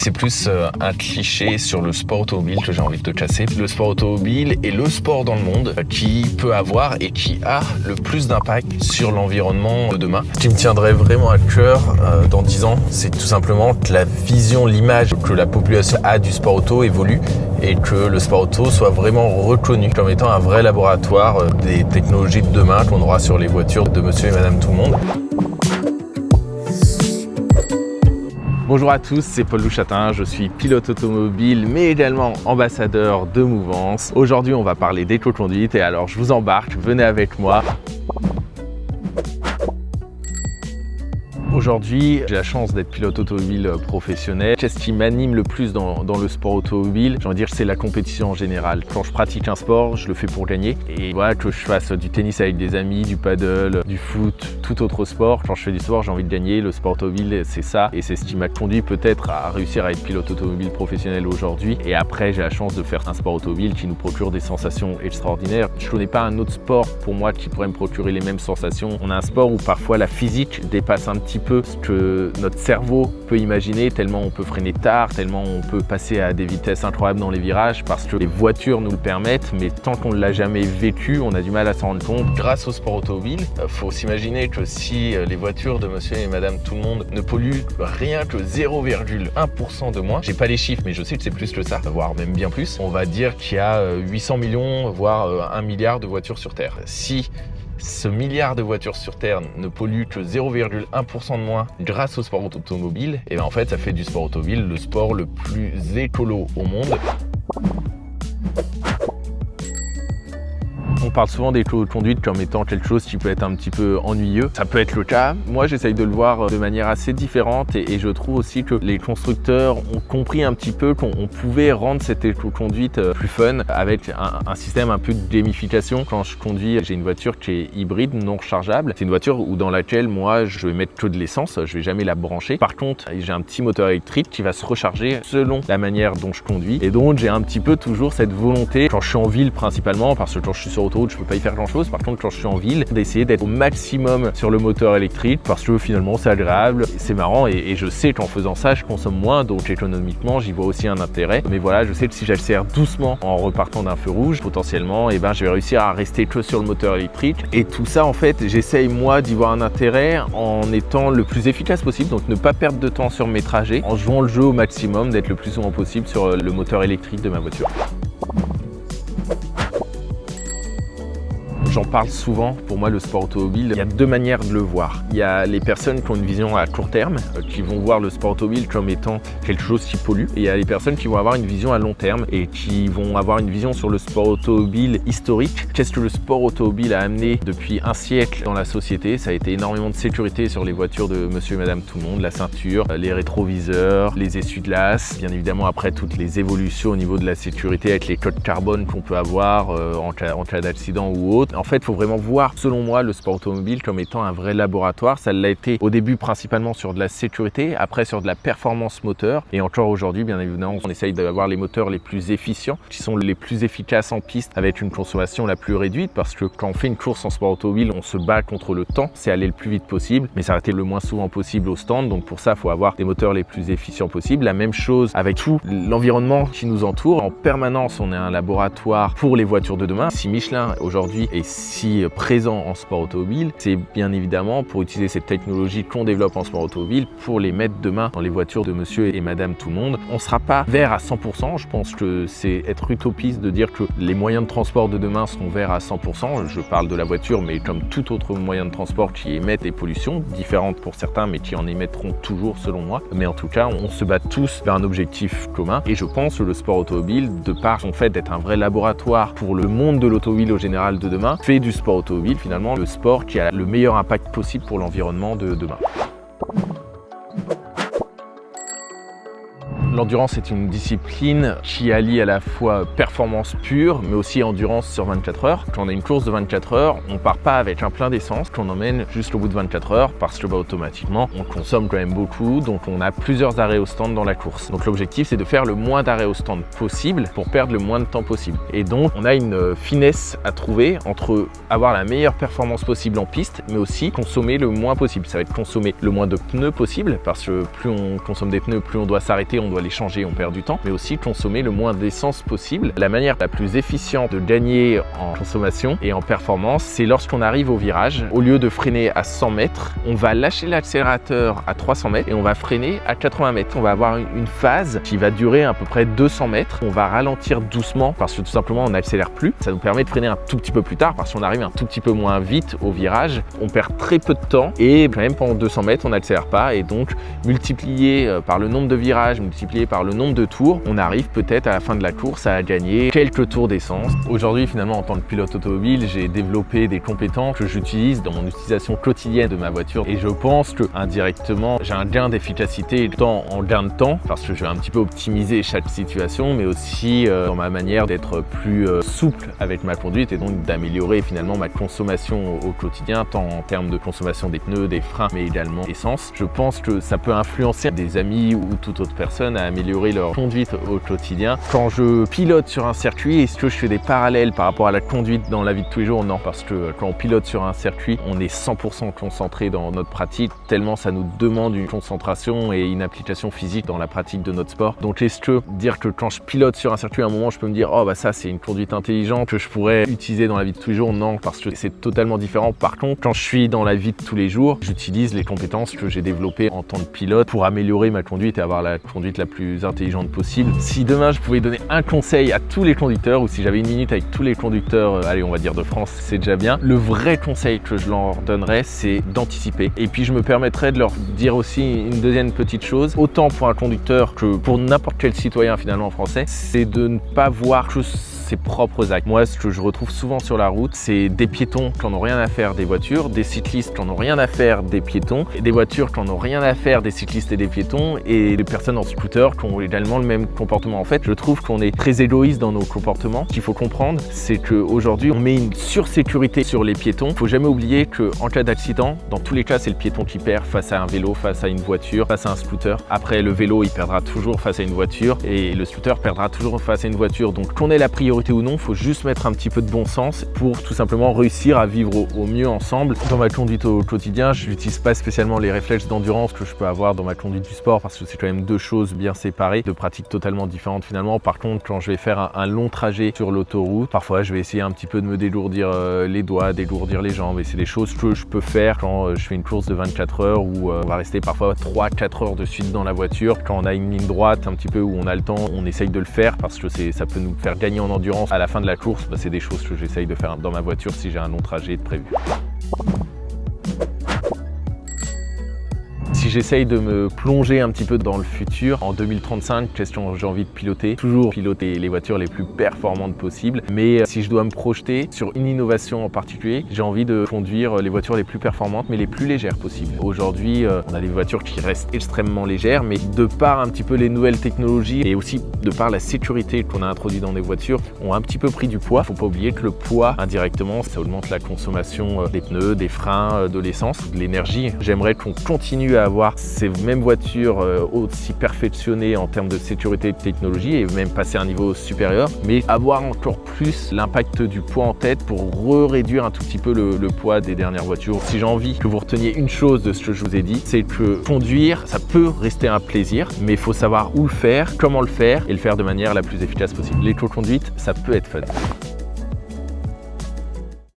C'est plus un cliché sur le sport automobile que j'ai envie de te casser. Le sport automobile est le sport dans le monde qui peut avoir et qui a le plus d'impact sur l'environnement de demain. Ce qui me tiendrait vraiment à cœur dans 10 ans, c'est tout simplement que la vision, l'image que la population a du sport auto évolue et que le sport auto soit vraiment reconnu comme étant un vrai laboratoire des technologies de demain qu'on aura sur les voitures de monsieur et madame tout le monde. Bonjour à tous, c'est Paul Louchatin, je suis pilote automobile mais également ambassadeur de Mouvance. Aujourd'hui on va parler d'éco-conduite et alors je vous embarque, venez avec moi. Aujourd'hui, j'ai la chance d'être pilote automobile professionnel. Qu'est-ce qui m'anime le plus dans le sport automobile? J'ai envie de dire c'est la compétition en général. Quand je pratique un sport, je le fais pour gagner. Et voilà, que je fasse du tennis avec des amis, du paddle, du foot, tout autre sport. Quand je fais du sport, j'ai envie de gagner. Le sport automobile, c'est ça. Et c'est ce qui m'a conduit peut-être à réussir à être pilote automobile professionnel aujourd'hui. Et après, j'ai la chance de faire un sport automobile qui nous procure des sensations extraordinaires. Je ne connais pas un autre sport pour moi qui pourrait me procurer les mêmes sensations. On a un sport où parfois la physique dépasse un petit peu ce que notre cerveau peut imaginer, tellement on peut freiner tard, tellement on peut passer à des vitesses incroyables dans les virages parce que les voitures nous le permettent, mais tant qu'on ne l'a jamais vécu, on a du mal à s'en rendre compte. Grâce au sport automobile, il faut s'imaginer que si les voitures de monsieur et madame tout le monde ne polluent rien que 0,1% de moins, j'ai pas les chiffres mais je sais que c'est plus que ça, voire même bien plus, on va dire qu'il y a 800 millions voire 1 milliard de voitures sur Terre. Si ce milliard de voitures sur Terre ne pollue que 0,1% de moins grâce au sport automobile, et bien en fait ça fait du sport automobile le sport le plus écolo au monde. On parle souvent d'éco-conduite comme étant quelque chose qui peut être un petit peu ennuyeux. Ça peut être le cas. Moi, j'essaye de le voir de manière assez différente et je trouve aussi que les constructeurs ont compris un petit peu qu'on pouvait rendre cette éco-conduite plus fun avec un système un peu de gamification. Quand je conduis, j'ai une voiture qui est hybride, non rechargeable. C'est une voiture dans laquelle moi, je vais mettre que de l'essence. Je vais jamais la brancher. Par contre, j'ai un petit moteur électrique qui va se recharger selon la manière dont je conduis. Et donc, j'ai un petit peu toujours cette volonté, quand je suis en ville principalement, parce que quand je suis sur autoroute, je peux pas y faire grand chose. Par contre, quand je suis en ville, d'essayer d'être au maximum sur le moteur électrique parce que finalement c'est agréable, c'est marrant et je sais qu'en faisant ça, je consomme moins, donc économiquement, j'y vois aussi un intérêt. Mais voilà, je sais que si j'accélère doucement en repartant d'un feu rouge, potentiellement, je vais réussir à rester que sur le moteur électrique. Et tout ça, en fait, j'essaye moi d'y voir un intérêt en étant le plus efficace possible, donc ne pas perdre de temps sur mes trajets, en jouant le jeu au maximum, d'être le plus souvent possible sur le moteur électrique de ma voiture. J'en parle souvent, pour moi le sport automobile, il y a deux manières de le voir. Il y a les personnes qui ont une vision à court terme, qui vont voir le sport automobile comme étant quelque chose qui pollue. Et il y a les personnes qui vont avoir une vision à long terme et qui vont avoir une vision sur le sport automobile historique. Qu'est-ce que le sport automobile a amené depuis un siècle dans la société? Ça a été énormément de sécurité sur les voitures de monsieur et madame tout le monde, la ceinture, les rétroviseurs, les essuie-glaces, bien évidemment après toutes les évolutions au niveau de la sécurité avec les codes carbone qu'on peut avoir en cas d'accident ou autre. En fait, il faut vraiment voir, selon moi, le sport automobile comme étant un vrai laboratoire. Ça l'a été au début principalement sur de la sécurité, après sur de la performance moteur. Et encore aujourd'hui, bien évidemment, on essaye d'avoir les moteurs les plus efficients, qui sont les plus efficaces en piste avec une consommation la plus réduite. Parce que quand on fait une course en sport automobile, on se bat contre le temps. C'est aller le plus vite possible, mais s'arrêter le moins souvent possible au stand. Donc pour ça, il faut avoir des moteurs les plus efficients possibles. La même chose avec tout l'environnement qui nous entoure. En permanence, on est un laboratoire pour les voitures de demain. Si Michelin aujourd'hui est si présent en sport automobile, c'est bien évidemment pour utiliser cette technologie qu'on développe en sport automobile pour les mettre demain dans les voitures de monsieur et madame tout le monde. On ne sera pas vert à 100%, je pense que c'est être utopiste de dire que les moyens de transport de demain seront verts à 100%. Je parle de la voiture, mais comme tout autre moyen de transport qui émettent des pollutions, différentes pour certains, mais qui en émettront toujours selon moi. Mais en tout cas, on se bat tous vers un objectif commun et je pense que le sport automobile, de par son fait d'être un vrai laboratoire pour le monde de l'automobile au général de demain, fait du sport automobile finalement le sport qui a le meilleur impact possible pour l'environnement de demain. L'endurance est une discipline qui allie à la fois performance pure, mais aussi endurance sur 24 heures. Quand on a une course de 24 heures, on part pas avec un plein d'essence qu'on emmène jusqu'au bout de 24 heures parce que automatiquement, on consomme quand même beaucoup, donc on a plusieurs arrêts au stand dans la course. Donc l'objectif, c'est de faire le moins d'arrêts au stand possible pour perdre le moins de temps possible. Et donc, on a une finesse à trouver entre avoir la meilleure performance possible en piste, mais aussi consommer le moins possible. Ça va être consommer le moins de pneus possible parce que plus on consomme des pneus, plus on doit s'arrêter, on doit doit les changer, on perd du temps, mais aussi consommer le moins d'essence possible. La manière la plus efficiente de gagner en consommation et en performance, c'est lorsqu'on arrive au virage, au lieu de freiner à 100 mètres, on va lâcher l'accélérateur à 300 mètres et on va freiner à 80 mètres. On va avoir une phase qui va durer à peu près 200 mètres. On va ralentir doucement parce que tout simplement on n'accélère plus. Ça nous permet de freiner un tout petit peu plus tard parce qu'on arrive un tout petit peu moins vite au virage. On perd très peu de temps et quand même pendant 200 mètres on n'accélère pas, et donc multiplié par le nombre de virages, multiplié par le nombre de tours, on arrive peut-être à la fin de la course à gagner quelques tours d'essence. Aujourd'hui finalement en tant que pilote automobile, j'ai développé des compétences que j'utilise dans mon utilisation quotidienne de ma voiture, et je pense que indirectement j'ai un gain d'efficacité tant en gain de temps parce que je vais un petit peu optimiser chaque situation, mais aussi dans ma manière d'être plus souple avec ma conduite et donc d'améliorer finalement ma consommation au quotidien, tant en termes de consommation des pneus, des freins, mais également essence. Je pense que ça peut influencer des amis ou toute autre personne à améliorer leur conduite au quotidien. Quand je pilote sur un circuit, est-ce que je fais des parallèles par rapport à la conduite dans la vie de tous les jours? Non, parce que quand on pilote sur un circuit, on est 100% concentré dans notre pratique, tellement ça nous demande une concentration et une application physique dans la pratique de notre sport. Donc est-ce que dire que quand je pilote sur un circuit, à un moment je peux me dire oh bah ça c'est une conduite intelligente que je pourrais utiliser dans la vie de tous les jours? Non, parce que c'est totalement différent. Par contre, quand je suis dans la vie de tous les jours, j'utilise les compétences que j'ai développées en tant que pilote pour améliorer ma conduite et avoir la conduite la plus intelligente possible. Si demain je pouvais donner un conseil à tous les conducteurs, ou si j'avais une minute avec tous les conducteurs, allez on va dire de France, c'est déjà bien. Le vrai conseil que je leur donnerais, c'est d'anticiper. Et puis je me permettrais de leur dire aussi une deuxième petite chose, autant pour un conducteur que pour n'importe quel citoyen finalement français, c'est de ne pas voir que ses propres actes. Moi, ce que je retrouve souvent sur la route, c'est des piétons qui n'en ont rien à faire des voitures, des cyclistes qui n'en ont rien à faire des piétons, et des voitures qui n'en ont rien à faire des cyclistes et des piétons, et des personnes en scooter qui ont également le même comportement. En fait, je trouve qu'on est très égoïste dans nos comportements. Ce qu'il faut comprendre, c'est qu'aujourd'hui, on met une sursécurité sur les piétons. Il ne faut jamais oublier qu'en cas d'accident, dans tous les cas, c'est le piéton qui perd face à un vélo, face à une voiture, face à un scooter. Après, le vélo, il perdra toujours face à une voiture, et le scooter perdra toujours face à une voiture. Donc, qu'on ait la priorité ou non, il faut juste mettre un petit peu de bon sens pour tout simplement réussir à vivre au mieux ensemble. Dans ma conduite au quotidien, je n'utilise pas spécialement les réflexes d'endurance que je peux avoir dans ma conduite du sport parce que c'est quand même deux choses bien séparées, deux pratiques totalement différentes finalement. Par contre, quand je vais faire un long trajet sur l'autoroute, parfois je vais essayer un petit peu de me dégourdir les doigts, dégourdir les jambes, et c'est des choses que je peux faire quand je fais une course de 24 heures où on va rester parfois 3-4 heures de suite dans la voiture. Quand on a une ligne droite un petit peu où on a le temps, on essaye de le faire parce que ça peut nous faire gagner en endurance à la fin de la course. C'est des choses que j'essaye de faire dans ma voiture si j'ai un long trajet de prévu. Si j'essaye de me plonger un petit peu dans le futur, en 2035, question j'ai envie de piloter, toujours piloter les voitures les plus performantes possibles, mais si je dois me projeter sur une innovation en particulier, j'ai envie de conduire les voitures les plus performantes mais les plus légères possibles. Aujourd'hui, on a des voitures qui restent extrêmement légères, mais de par un petit peu les nouvelles technologies et aussi de par la sécurité qu'on a introduite dans les voitures, ont un petit peu pris du poids. Faut pas oublier que le poids, indirectement, ça augmente la consommation des pneus, des freins, de l'essence, de l'énergie. J'aimerais qu'on continue à avoir ces mêmes voitures aussi perfectionnées en termes de sécurité et de technologie et même passer à un niveau supérieur, mais avoir encore plus l'impact du poids en tête pour réduire un tout petit peu le poids des dernières voitures. Si j'ai envie que vous reteniez une chose de ce que je vous ai dit, c'est que conduire, ça peut rester un plaisir, mais il faut savoir où le faire, comment le faire et le faire de manière la plus efficace possible. L'éco-conduite, ça peut être fun.